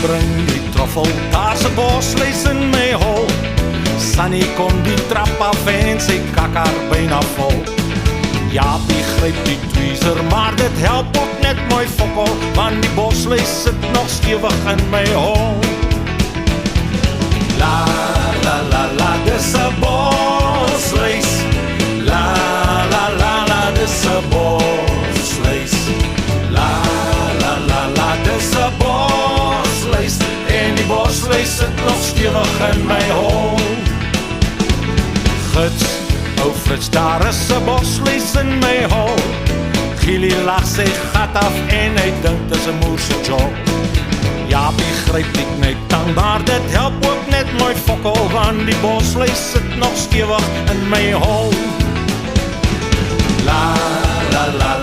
bring die troffel, daar's 'n bosluis in my hol. Sunny kom die trap af en sy kakker byna vol. Jaapie gryp die tweezer, maar dit help ook net mooi fokol, want die bosluis sit nog stewig in my hol. La la la la, dis 'n bosluis. La la la la, dis 'n bosluis. La la la la, dis 'n bosluis. En die bosluis sit nog stewig in my hol. Gits, ou Frits, daar is 'n bosluis in my hol. Gielie lag sy gat af en hy dink dis 'n moerse job. Jaapie gryp die knyptang, maar dit help ook net mooi fokol, want die bosluis sit nog stewig in my hol. La la la la.